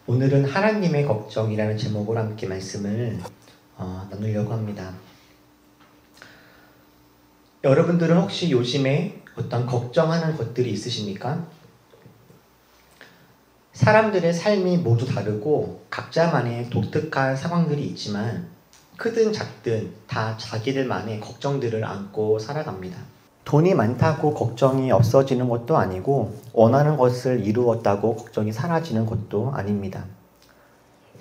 오늘은 하나님의 걱정이라는 제목으로 함께 말씀을 나누려고 합니다. 여러분들은 혹시 요즘에 어떤 걱정하는 것들이 있으십니까? 사람들의 삶이 모두 다르고 각자만의 독특한 상황들이 있지만 크든 작든 다 자기들만의 걱정들을 안고 살아갑니다. 돈이 많다고 걱정이 없어지는 것도 아니고 원하는 것을 이루었다고 걱정이 사라지는 것도 아닙니다.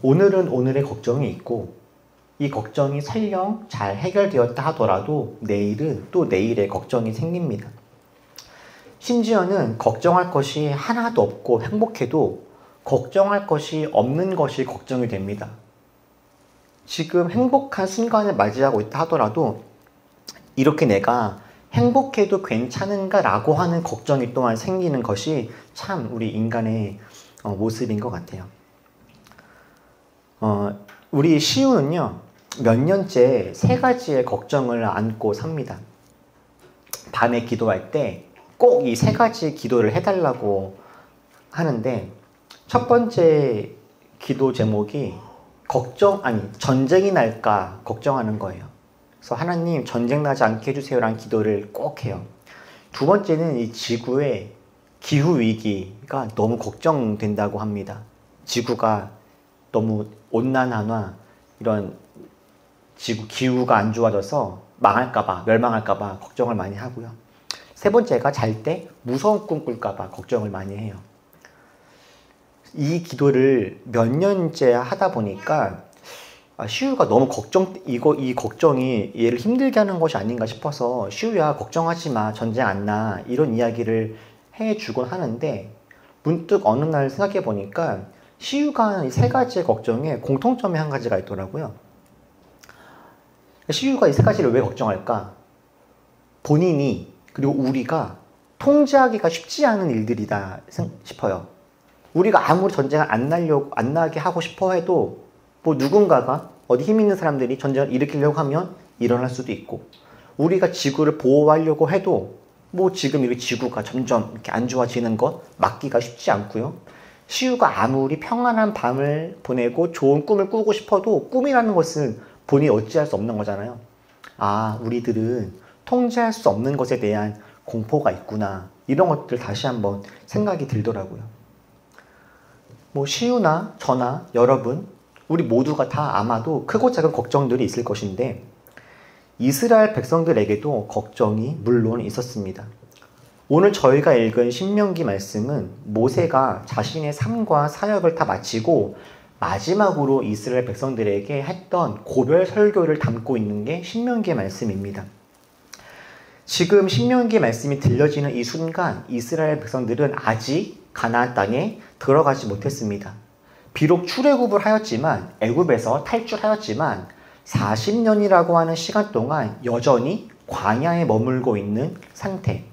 오늘은 오늘의 걱정이 있고 이 걱정이 설령 잘 해결되었다 하더라도 내일은 또 내일의 걱정이 생깁니다. 심지어는 걱정할 것이 하나도 없고 행복해도 걱정할 것이 없는 것이 걱정이 됩니다. 지금 행복한 순간을 맞이하고 있다 하더라도 이렇게 내가 행복해도 괜찮은가 라고 하는 걱정이 또한 생기는 것이 참 우리 인간의 모습인 것 같아요. 우리 시우는요, 몇 년째 세 가지의 걱정을 안고 삽니다. 밤에 기도할 때 꼭 이 세 가지 기도를 해달라고 하는데, 첫 번째 기도 제목이 전쟁이 날까 걱정하는 거예요. 그래서 하나님 전쟁 나지 않게 해주세요라는 기도를 꼭 해요. 두 번째는 이 지구의 기후 위기가 너무 걱정된다고 합니다. 지구가 너무 온난화나 이런 기후가 안 좋아져서 망할까봐, 멸망할까봐 걱정을 많이 하고요. 세 번째가 잘 때 무서운 꿈 꿀까봐 걱정을 많이 해요. 이 기도를 몇 년째 하다 보니까 시우가 너무 이 걱정이 얘를 힘들게 하는 것이 아닌가 싶어서 시우야 걱정하지 마, 전쟁 안 나, 이런 이야기를 해주곤 하는데 문득 어느 날 생각해 보니까 시우가 하는 이 세 가지의 걱정에 공통점이 한 가지가 있더라고요. 시우가 이 세 가지를 왜 걱정할까? 본인이 그리고 우리가 통제하기가 쉽지 않은 일들이다 싶어요. 우리가 아무리 전쟁을 안 나게 하고 싶어 해도 누군가가 어디 힘 있는 사람들이 전쟁을 일으키려고 하면 일어날 수도 있고, 우리가 지구를 보호하려고 해도 지금 이렇게 지구가 점점 이렇게 안 좋아지는 것 막기가 쉽지 않고요. 시우가 아무리 평안한 밤을 보내고 좋은 꿈을 꾸고 싶어도 꿈이라는 것은 본인이 어찌할 수 없는 거잖아요. 우리들은 통제할 수 없는 것에 대한 공포가 있구나, 이런 것들 다시 한번 생각이 들더라고요. 시우나 저나 여러분, 우리 모두가 다 아마도 크고 작은 걱정들이 있을 것인데 이스라엘 백성들에게도 걱정이 물론 있었습니다. 오늘 저희가 읽은 신명기 말씀은 모세가 자신의 삶과 사역을 다 마치고 마지막으로 이스라엘 백성들에게 했던 고별 설교를 담고 있는 게 신명기의 말씀입니다. 지금 신명기의 말씀이 들려지는 이 순간 이스라엘 백성들은 아직 가나안 땅에 들어가지 못했습니다. 비록 출애굽을 하였지만, 애굽에서 탈출하였지만 40년이라고 하는 시간 동안 여전히 광야에 머물고 있는 상태.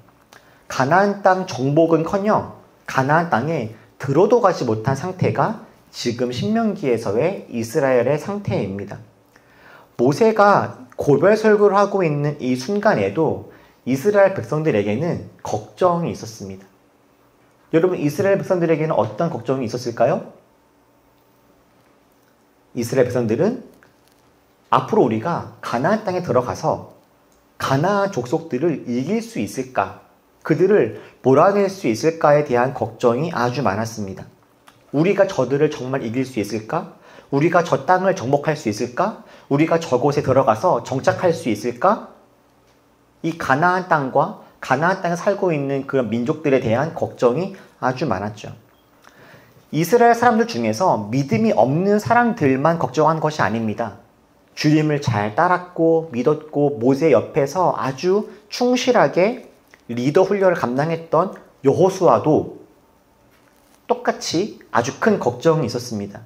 가나안 땅 정복은커녕 가나안 땅에 들어도 가지 못한 상태가 지금 신명기에서의 이스라엘의 상태입니다. 모세가 고별 설교를 하고 있는 이 순간에도 이스라엘 백성들에게는 걱정이 있었습니다. 여러분, 이스라엘 백성들에게는 어떤 걱정이 있었을까요? 이스라엘 백성들은 앞으로 우리가 가나안 땅에 들어가서 가나안 족속들을 이길 수 있을까? 그들을 몰아낼 수 있을까에 대한 걱정이 아주 많았습니다. 우리가 저들을 정말 이길 수 있을까? 우리가 저 땅을 정복할 수 있을까? 우리가 저곳에 들어가서 정착할 수 있을까? 이 가나안 땅과 가나안 땅에 살고 있는 그런 민족들에 대한 걱정이 아주 많았죠. 이스라엘 사람들 중에서 믿음이 없는 사람들만 걱정한 것이 아닙니다. 주님을 잘 따랐고 믿었고 모세 옆에서 아주 충실하게 리더 훈련을 감당했던 여호수아도 똑같이 아주 큰 걱정이 있었습니다.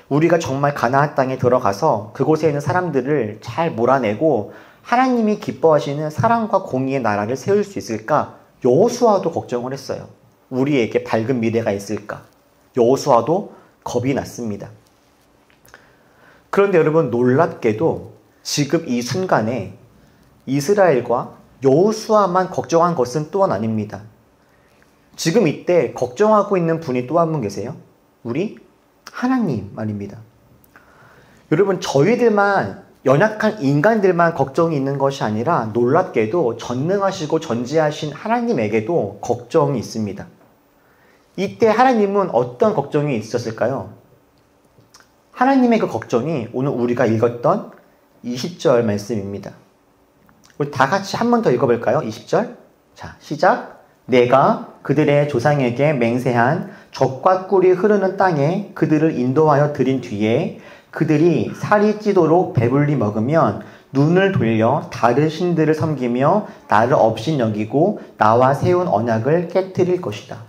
우리가 정말 가나안 땅에 들어가서 그곳에 있는 사람들을 잘 몰아내고 하나님이 기뻐하시는 사랑과 공의의 나라를 세울 수 있을까? 여호수아도 걱정을 했어요. 우리에게 밝은 미래가 있을까? 여호수아도 겁이 났습니다. 그런데 여러분, 놀랍게도 지금 이 순간에 이스라엘과 여호수아만 걱정한 것은 또한 아닙니다. 지금 이때 걱정하고 있는 분이 또 한 분 계세요. 우리 하나님 말입니다. 여러분, 저희들만, 연약한 인간들만 걱정이 있는 것이 아니라 놀랍게도 전능하시고 전지하신 하나님에게도 걱정이 있습니다. 이때 하나님은 어떤 걱정이 있었을까요? 하나님의 그 걱정이 오늘 우리가 읽었던 20절 말씀입니다. 우리 다 같이 한 번 더 읽어볼까요? 20절. 자, 시작. 내가 그들의 조상에게 맹세한 젖과 꿀이 흐르는 땅에 그들을 인도하여 들인 뒤에 그들이 살이 찌도록 배불리 먹으면 눈을 돌려 다른 신들을 섬기며 나를 업신 여기고 나와 세운 언약을 깨트릴 것이다.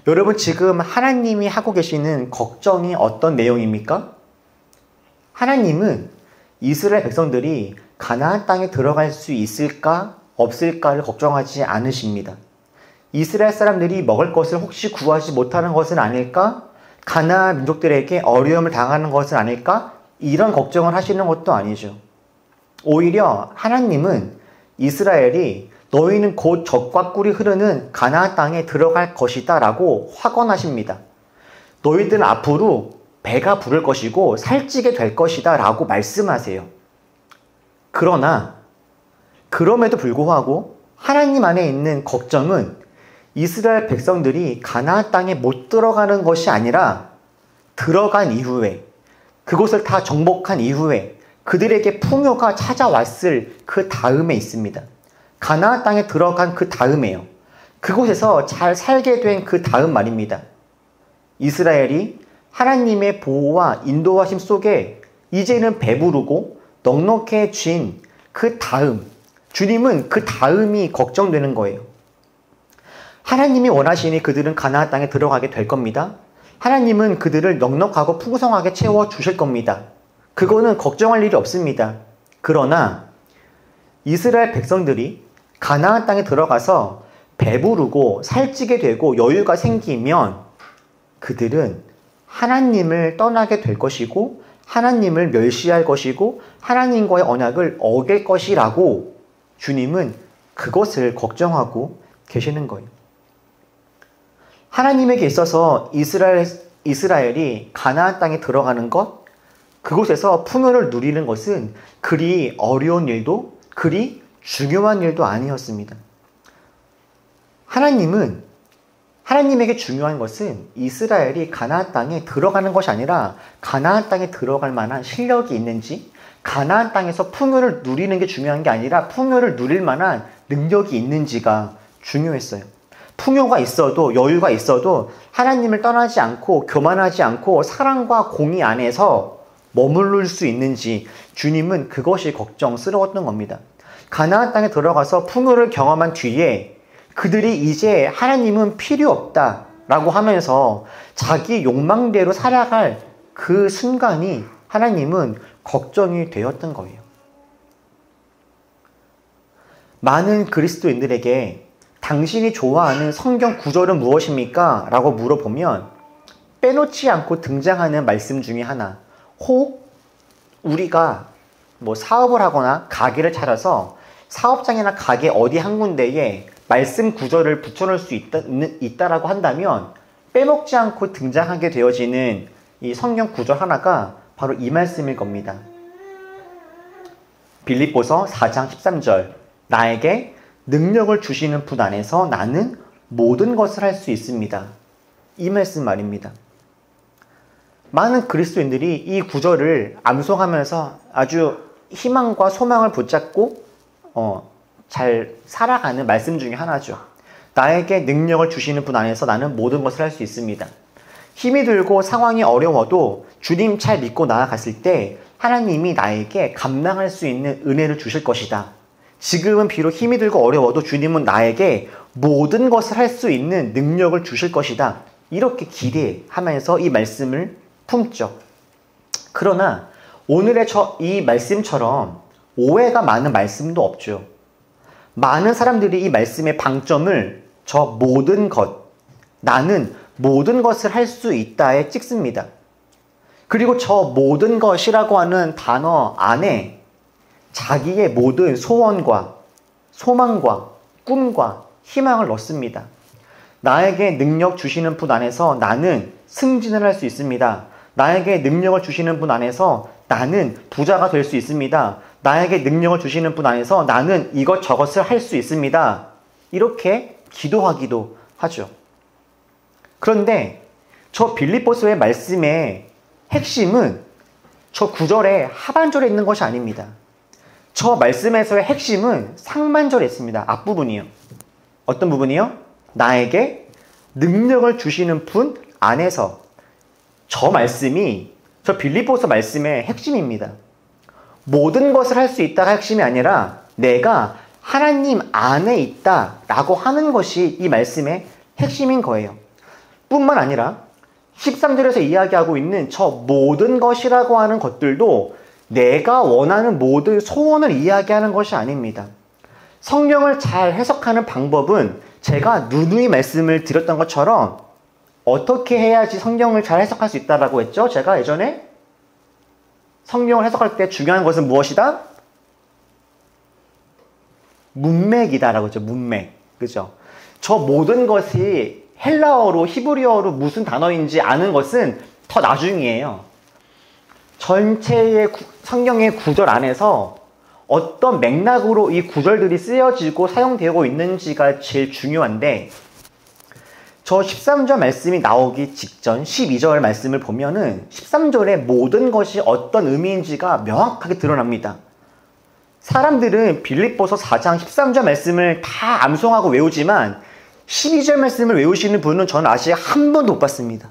여러분, 지금 하나님이 하고 계시는 걱정이 어떤 내용입니까? 하나님은 이스라엘 백성들이 가나안 땅에 들어갈 수 있을까 없을까를 걱정하지 않으십니다. 이스라엘 사람들이 먹을 것을 혹시 구하지 못하는 것은 아닐까? 가나안 민족들에게 어려움을 당하는 것은 아닐까? 이런 걱정을 하시는 것도 아니죠. 오히려 하나님은 이스라엘이 너희는 곧 젖과 꿀이 흐르는 가나안 땅에 들어갈 것이다 라고 확언하십니다. 너희들은 앞으로 배가 부를 것이고 살찌게 될 것이다 라고 말씀하세요. 그러나 그럼에도 불구하고 하나님 안에 있는 걱정은 이스라엘 백성들이 가나안 땅에 못 들어가는 것이 아니라 들어간 이후에, 그곳을 다 정복한 이후에 그들에게 풍요가 찾아왔을 그 다음에 있습니다. 가나안 땅에 들어간 그 다음에요. 그곳에서 잘 살게 된 그 다음 말입니다. 이스라엘이 하나님의 보호와 인도하심 속에 이제는 배부르고 넉넉해진 그 다음, 주님은 그 다음이 걱정되는 거예요. 하나님이 원하시니 그들은 가나안 땅에 들어가게 될 겁니다. 하나님은 그들을 넉넉하고 풍성하게 채워주실 겁니다. 그거는 걱정할 일이 없습니다. 그러나 이스라엘 백성들이 가나안 땅에 들어가서 배부르고 살찌게 되고 여유가 생기면 그들은 하나님을 떠나게 될 것이고 하나님을 멸시할 것이고 하나님과의 언약을 어길 것이라고 주님은 그것을 걱정하고 계시는 거예요. 하나님에게 있어서 이스라엘이 가나안 땅에 들어가는 것, 그곳에서 풍요를 누리는 것은 그리 어려운 일도 그리 중요한 일도 아니었습니다. 하나님에게 중요한 것은 이스라엘이 가나안 땅에 들어가는 것이 아니라 가나안 땅에 들어갈 만한 실력이 있는지, 가나안 땅에서 풍요를 누리는 게 중요한 게 아니라 풍요를 누릴 만한 능력이 있는지가 중요했어요. 풍요가 있어도 여유가 있어도 하나님을 떠나지 않고 교만하지 않고 사랑과 공의 안에서 머무를 수 있는지 주님은 그것이 걱정스러웠던 겁니다. 가나안 땅에 들어가서 풍요를 경험한 뒤에 그들이 이제 하나님은 필요 없다라고 하면서 자기 욕망대로 살아갈 그 순간이 하나님은 걱정이 되었던 거예요. 많은 그리스도인들에게 당신이 좋아하는 성경 구절은 무엇입니까? 라고 물어보면 빼놓지 않고 등장하는 말씀 중에 하나, 혹 우리가 사업을 하거나 가게를 차려서 사업장이나 가게 어디 한 군데에 말씀 구절을 붙여놓을 수 있다라고 한다면 빼먹지 않고 등장하게 되어지는 이 성경 구절 하나가 바로 이 말씀일 겁니다. 빌립보서 4장 13절, 나에게 능력을 주시는 분 안에서 나는 모든 것을 할 수 있습니다. 이 말씀 말입니다. 많은 그리스도인들이 이 구절을 암송하면서 아주 희망과 소망을 붙잡고 잘 살아가는 말씀 중에 하나죠. 나에게 능력을 주시는 분 안에서 나는 모든 것을 할 수 있습니다. 힘이 들고 상황이 어려워도 주님 잘 믿고 나아갔을 때 하나님이 나에게 감당할 수 있는 은혜를 주실 것이다. 지금은 비록 힘이 들고 어려워도 주님은 나에게 모든 것을 할 수 있는 능력을 주실 것이다. 이렇게 기대하면서 이 말씀을 품죠. 그러나 오늘의 이 말씀처럼 오해가 많은 말씀도 없죠. 많은 사람들이 이 말씀의 방점을 저 모든 것, 나는 모든 것을 할 수 있다에 찍습니다. 그리고 저 모든 것이라고 하는 단어 안에 자기의 모든 소원과 소망과 꿈과 희망을 넣습니다. 나에게 능력 주시는 분 안에서 나는 승진을 할 수 있습니다. 나에게 능력을 주시는 분 안에서 나는 부자가 될 수 있습니다. 나에게 능력을 주시는 분 안에서 나는 이것저것을 할 수 있습니다. 이렇게 기도하기도 하죠. 그런데 저 빌립보서의 말씀의 핵심은 저 구절의 하반절에 있는 것이 아닙니다. 저 말씀에서의 핵심은 상반절에 있습니다. 앞부분이요. 어떤 부분이요? 나에게 능력을 주시는 분 안에서. 저 말씀이 저 빌립보서 말씀의 핵심입니다. 모든 것을 할 수 있다가 핵심이 아니라 내가 하나님 안에 있다라고 하는 것이 이 말씀의 핵심인 거예요. 뿐만 아니라 13절에서 이야기하고 있는 저 모든 것이라고 하는 것들도 내가 원하는 모든 소원을 이야기하는 것이 아닙니다. 성경을 잘 해석하는 방법은 제가 누누이 말씀을 드렸던 것처럼 어떻게 해야지 성경을 잘 해석할 수 있다라고 했죠? 제가 예전에 성경을 해석할 때 중요한 것은 무엇이다? 문맥이다라고 했죠. 문맥. 그죠? 저 모든 것이 헬라어로 히브리어로 무슨 단어인지 아는 것은 더 나중이에요. 전체의 성경의 구절 안에서 어떤 맥락으로 이 구절들이 쓰여지고 사용되고 있는지가 제일 중요한데, 저 13절 말씀이 나오기 직전 12절 말씀을 보면은 13절의 모든 것이 어떤 의미인지가 명확하게 드러납니다. 사람들은 빌립보서 4장 13절 말씀을 다 암송하고 외우지만 12절 말씀을 외우시는 분은 저는 아직 한 번도 못 봤습니다.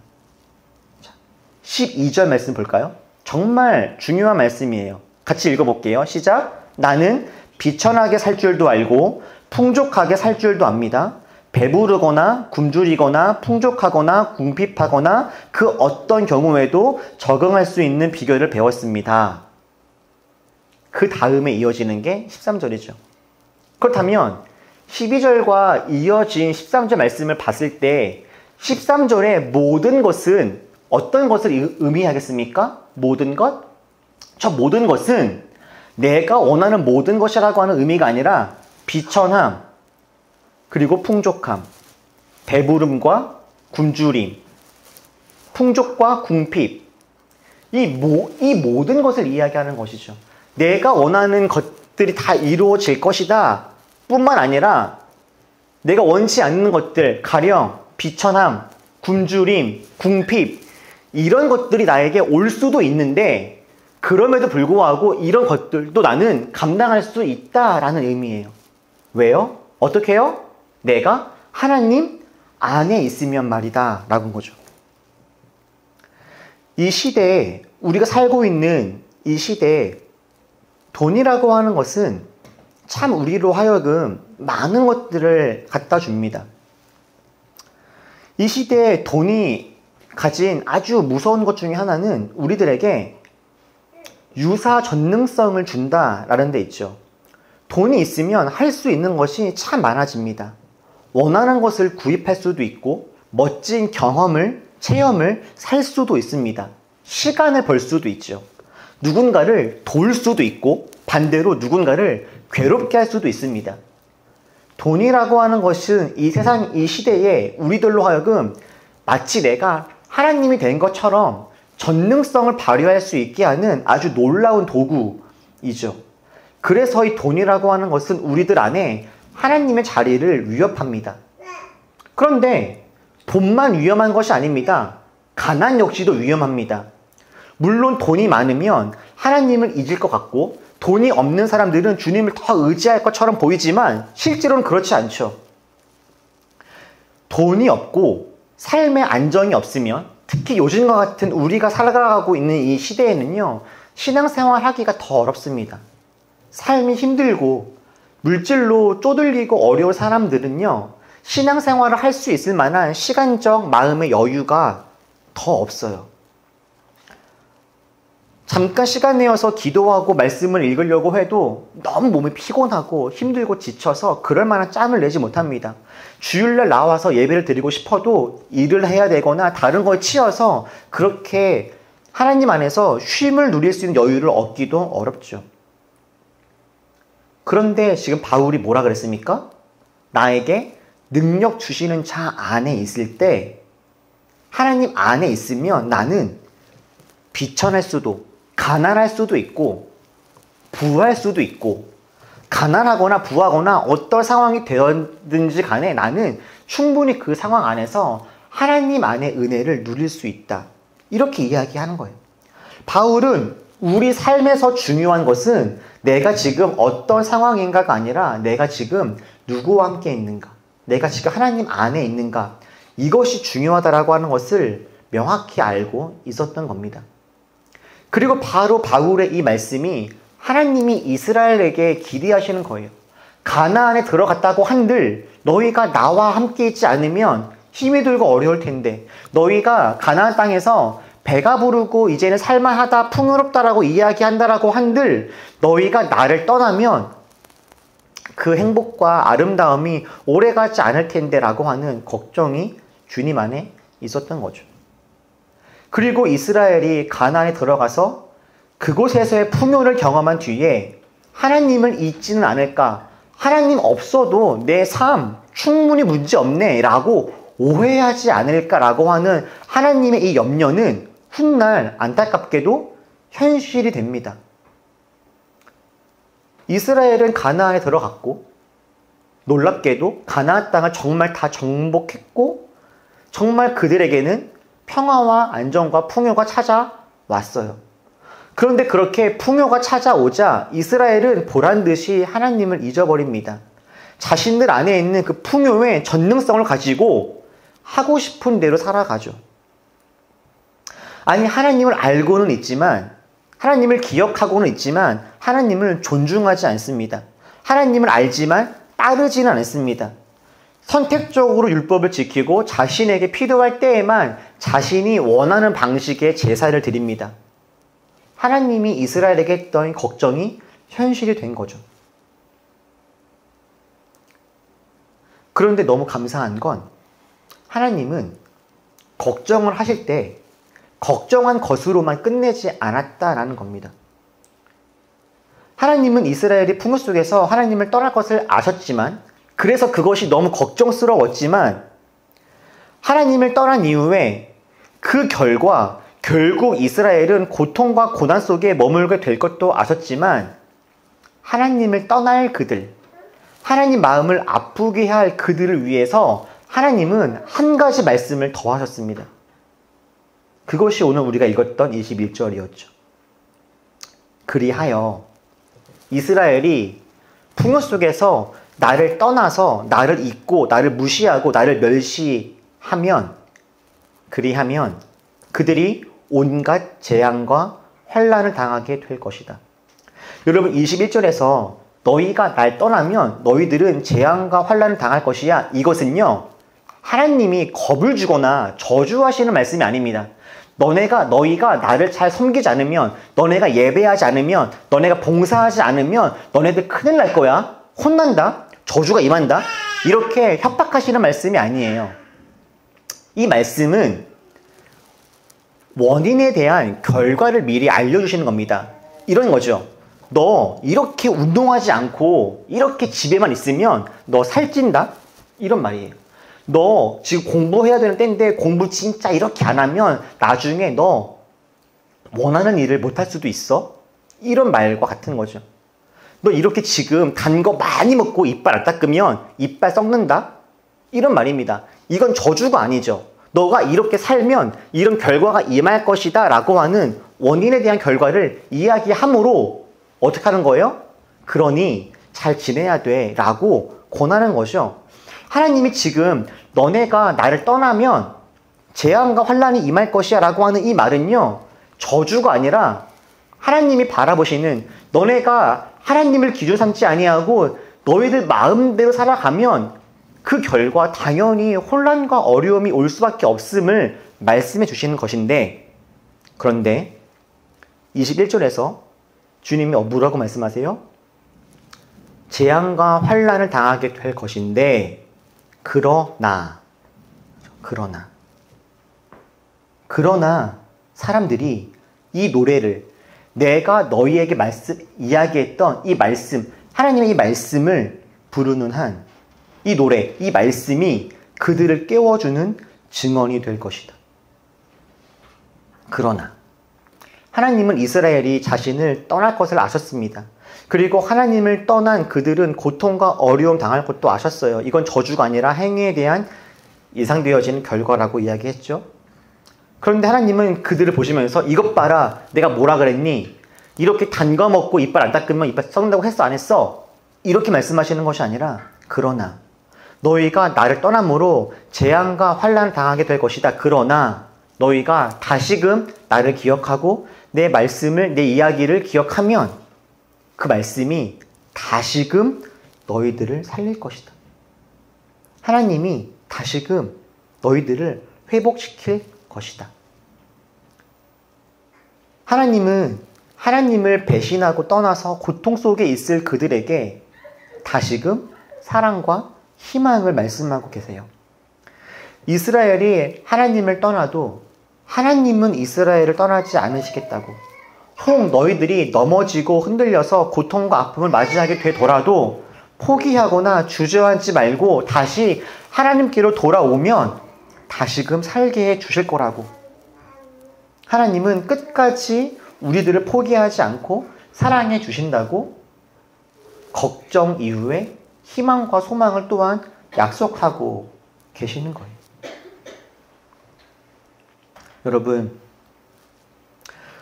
12절 말씀 볼까요? 정말 중요한 말씀이에요. 같이 읽어볼게요. 시작. 나는 비천하게 살 줄도 알고 풍족하게 살 줄도 압니다. 배부르거나 굶주리거나 풍족하거나 궁핍하거나 그 어떤 경우에도 적응할 수 있는 비결을 배웠습니다. 그 다음에 이어지는 게 13절이죠. 그렇다면 12절과 이어진 13절 말씀을 봤을 때 13절의 모든 것은 어떤 것을 의미하겠습니까? 모든 것? 저 모든 것은 내가 원하는 모든 것이라고 하는 의미가 아니라 비천함, 그리고 풍족함, 배부름과 굶주림, 풍족과 궁핍, 이 모든 것을 이야기하는 것이죠. 내가 원하는 것들이 다 이루어질 것이다 뿐만 아니라 내가 원치 않는 것들, 가령 비천함, 굶주림, 궁핍, 이런 것들이 나에게 올 수도 있는데 그럼에도 불구하고 이런 것들도 나는 감당할 수 있다라는 의미예요. 왜요? 어떻게 해요? 내가 하나님 안에 있으면 말이다 라는 거죠. 이 시대에, 우리가 살고 있는 이 시대에 돈이라고 하는 것은 참 우리로 하여금 많은 것들을 갖다 줍니다. 이 시대에 돈이 가진 아주 무서운 것 중에 하나는 우리들에게 유사 전능성을 준다라는 데 있죠. 돈이 있으면 할 수 있는 것이 참 많아집니다. 원하는 것을 구입할 수도 있고 멋진 경험을, 체험을 살 수도 있습니다. 시간을 벌 수도 있죠. 누군가를 도울 수도 있고 반대로 누군가를 괴롭게 할 수도 있습니다. 돈이라고 하는 것은 이 세상, 이 시대에 우리들로 하여금 마치 내가 하나님이 된 것처럼 전능성을 발휘할 수 있게 하는 아주 놀라운 도구이죠. 그래서 이 돈이라고 하는 것은 우리들 안에 하나님의 자리를 위협합니다. 그런데 돈만 위험한 것이 아닙니다. 가난 역시도 위험합니다. 물론 돈이 많으면 하나님을 잊을 것 같고 돈이 없는 사람들은 주님을 더 의지할 것처럼 보이지만 실제로는 그렇지 않죠. 돈이 없고 삶의 안정이 없으면, 특히 요즘과 같은 우리가 살아가고 있는 이 시대에는요, 신앙생활 하기가 더 어렵습니다. 삶이 힘들고 물질로 쪼들리고 어려운 사람들은요, 신앙생활을 할 수 있을 만한 시간적 마음의 여유가 더 없어요. 잠깐 시간 내어서 기도하고 말씀을 읽으려고 해도 너무 몸이 피곤하고 힘들고 지쳐서 그럴 만한 짬을 내지 못합니다. 주일날 나와서 예배를 드리고 싶어도 일을 해야 되거나 다른 거에 치여서 그렇게 하나님 안에서 쉼을 누릴 수 있는 여유를 얻기도 어렵죠. 그런데 지금 바울이 뭐라 그랬습니까? 나에게 능력 주시는 자 안에 있을 때, 하나님 안에 있으면 나는 비천할 수도, 가난할 수도 있고, 부할 수도 있고, 가난하거나 부하거나 어떤 상황이 되었든지 간에 나는 충분히 그 상황 안에서 하나님 안의 은혜를 누릴 수 있다. 이렇게 이야기하는 거예요. 바울은 우리 삶에서 중요한 것은 내가 지금 어떤 상황인가가 아니라 내가 지금 누구와 함께 있는가, 내가 지금 하나님 안에 있는가, 이것이 중요하다라고 하는 것을 명확히 알고 있었던 겁니다. 그리고 바로 바울의 이 말씀이 하나님이 이스라엘에게 기대하시는 거예요. 가나안에 들어갔다고 한들 너희가 나와 함께 있지 않으면 힘이 들고 어려울 텐데, 너희가 가나안 땅에서 배가 부르고 이제는 살만하다, 풍요롭다라고 이야기한다라고 한들 너희가 나를 떠나면 그 행복과 아름다움이 오래가지 않을 텐데 라고 하는 걱정이 주님 안에 있었던 거죠. 그리고 이스라엘이 가나안에 들어가서 그곳에서의 풍요를 경험한 뒤에 하나님을 잊지는 않을까, 하나님 없어도 내 삶 충분히 문제 없네 라고 오해하지 않을까라고 하는 하나님의 이 염려는 훗날 안타깝게도 현실이 됩니다. 이스라엘은 가나안에 들어갔고 놀랍게도 가나안 땅을 정말 다 정복했고 정말 그들에게는 평화와 안정과 풍요가 찾아왔어요. 그런데 그렇게 풍요가 찾아오자 이스라엘은 보란듯이 하나님을 잊어버립니다. 자신들 안에 있는 그 풍요의 전능성을 가지고 하고 싶은 대로 살아가죠. 아니, 하나님을 알고는 있지만, 하나님을 기억하고는 있지만 하나님을 존중하지 않습니다. 하나님을 알지만 따르지는 않습니다. 선택적으로 율법을 지키고 자신에게 필요할 때에만 자신이 원하는 방식의 제사를 드립니다. 하나님이 이스라엘에게 했던 걱정이 현실이 된 거죠. 그런데 너무 감사한 건 하나님은 걱정을 하실 때 걱정한 것으로만 끝내지 않았다라는 겁니다. 하나님은 이스라엘이 풍요 속에서 하나님을 떠날 것을 아셨지만, 그래서 그것이 너무 걱정스러웠지만, 하나님을 떠난 이후에 그 결과 결국 이스라엘은 고통과 고난 속에 머물게 될 것도 아셨지만, 하나님을 떠날 그들, 하나님 마음을 아프게 할 그들을 위해서 하나님은 한 가지 말씀을 더 하셨습니다. 그것이 오늘 우리가 읽었던 21절이었죠. 그리하여 이스라엘이 풍요 속에서 나를 떠나서 나를 잊고 나를 무시하고 나를 멸시하면, 그리하면 그들이 온갖 재앙과 환난을 당하게 될 것이다. 여러분, 21절에서 너희가 날 떠나면 너희들은 재앙과 환난을 당할 것이야, 이것은요 하나님이 겁을 주거나 저주하시는 말씀이 아닙니다. 너희가 나를 잘 섬기지 않으면, 너네가 예배하지 않으면, 너네가 봉사하지 않으면 너네들 큰일 날 거야, 혼난다, 저주가 임한다, 이렇게 협박하시는 말씀이 아니에요. 이 말씀은 원인에 대한 결과를 미리 알려주시는 겁니다. 이런 거죠. 너 이렇게 운동하지 않고 이렇게 집에만 있으면 너 살찐다, 이런 말이에요. 너 지금 공부해야 되는 때인데 공부 진짜 이렇게 안 하면 나중에 너 원하는 일을 못할 수도 있어, 이런 말과 같은 거죠. 너 이렇게 지금 단 거 많이 먹고 이빨 안 닦으면 이빨 썩는다, 이런 말입니다. 이건 저주가 아니죠. 너가 이렇게 살면 이런 결과가 임할 것이다 라고 하는 원인에 대한 결과를 이야기함으로 어떻게 하는 거예요? 그러니 잘 지내야 돼 라고 권하는 거죠. 하나님이 지금 너네가 나를 떠나면 재앙과 환난이 임할 것이야 라고 하는 이 말은요 저주가 아니라 하나님이 바라보시는, 너네가 하나님을 기준 삼지 아니하고 너희들 마음대로 살아가면 그 결과 당연히 혼란과 어려움이 올 수밖에 없음을 말씀해 주시는 것인데, 그런데 21절에서 주님이 뭐라고 말씀하세요? 재앙과 환난을 당하게 될 것인데 그러나 사람들이 이 노래를, 내가 너희에게 이야기했던 이 말씀, 하나님의 이 말씀을 부르는 한 이 노래, 이 말씀이 그들을 깨워주는 증언이 될 것이다. 그러나 하나님은 이스라엘이 자신을 떠날 것을 아셨습니다. 그리고 하나님을 떠난 그들은 고통과 어려움 당할 것도 아셨어요. 이건 저주가 아니라 행위에 대한 예상되어지는 결과라고 이야기했죠. 그런데 하나님은 그들을 보시면서 이것 봐라, 내가 뭐라 그랬니? 이렇게 단 거 먹고 이빨 안 닦으면 이빨 썩는다고 했어 안 했어? 이렇게 말씀하시는 것이 아니라 그러나 너희가 나를 떠남으로 재앙과 환난을 당하게 될 것이다. 그러나 너희가 다시금 나를 기억하고 내 말씀을, 내 이야기를 기억하면 그 말씀이 다시금 너희들을 살릴 것이다. 하나님이 다시금 너희들을 회복시킬 것이다. 하나님은 하나님을 배신하고 떠나서 고통 속에 있을 그들에게 다시금 사랑과 희망을 말씀하고 계세요. 이스라엘이 하나님을 떠나도 하나님은 이스라엘을 떠나지 않으시겠다고. 혹 너희들이 넘어지고 흔들려서 고통과 아픔을 맞이하게 되더라도 포기하거나 주저앉지 말고 다시 하나님께로 돌아오면 다시금 살게 해 주실 거라고. 하나님은 끝까지 우리들을 포기하지 않고 사랑해 주신다고 걱정 이후에 희망과 소망을 또한 약속하고 계시는 거예요. 여러분,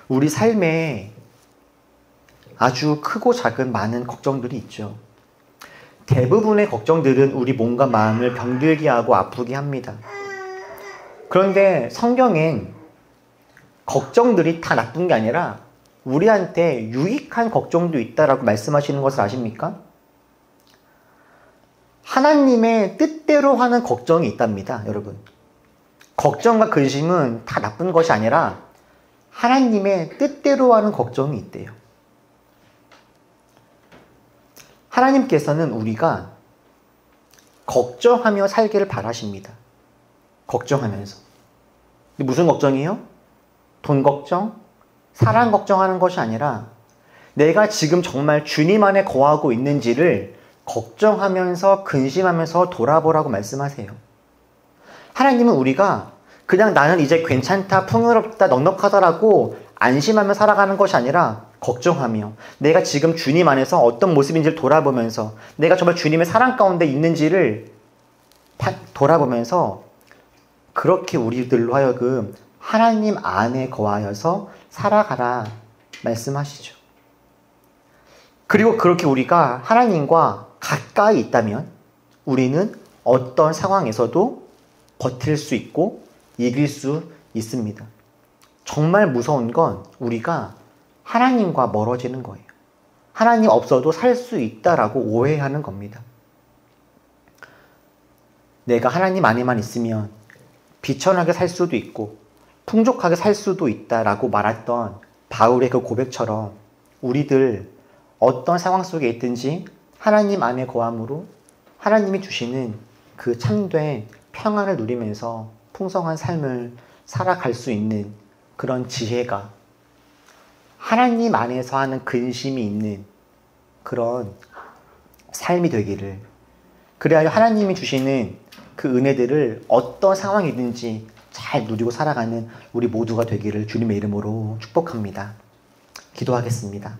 우리 삶에 아주 크고 작은 많은 걱정들이 있죠. 대부분의 걱정들은 우리 몸과 마음을 병들게 하고 아프게 합니다. 그런데 성경엔 걱정들이 다 나쁜 게 아니라 우리한테 유익한 걱정도 있다라고 말씀하시는 것을 아십니까? 하나님의 뜻대로 하는 걱정이 있답니다, 여러분. 걱정과 근심은 다 나쁜 것이 아니라 하나님의 뜻대로 하는 걱정이 있대요. 하나님께서는 우리가 걱정하며 살기를 바라십니다. 걱정하면서. 근데 무슨 걱정이에요? 돈 걱정? 사랑 걱정하는 것이 아니라 내가 지금 정말 주님 안에 거하고 있는지를 걱정하면서 근심하면서 돌아보라고 말씀하세요. 하나님은 우리가 그냥 나는 이제 괜찮다, 풍요롭다, 넉넉하다라고 안심하며 살아가는 것이 아니라 걱정하며 내가 지금 주님 안에서 어떤 모습인지를 돌아보면서 내가 정말 주님의 사랑 가운데 있는지를 돌아보면서 그렇게 우리들로 하여금 하나님 안에 거하여서 살아가라 말씀하시죠. 그리고 그렇게 우리가 하나님과 가까이 있다면 우리는 어떤 상황에서도 버틸 수 있고 이길 수 있습니다. 정말 무서운 건 우리가 하나님과 멀어지는 거예요. 하나님 없어도 살 수 있다라고 오해하는 겁니다. 내가 하나님 안에만 있으면 비천하게 살 수도 있고 풍족하게 살 수도 있다라고 말했던 바울의 그 고백처럼 우리들 어떤 상황 속에 있든지 하나님 안에 거함으로 하나님이 주시는 그 참된 평안을 누리면서 풍성한 삶을 살아갈 수 있는 그런 지혜가 하나님 안에서 하는 근심이 있는 그런 삶이 되기를, 그래야 하나님이 주시는 그 은혜들을 어떤 상황이든지 잘 누리고 살아가는 우리 모두가 되기를 주님의 이름으로 축복합니다. 기도하겠습니다.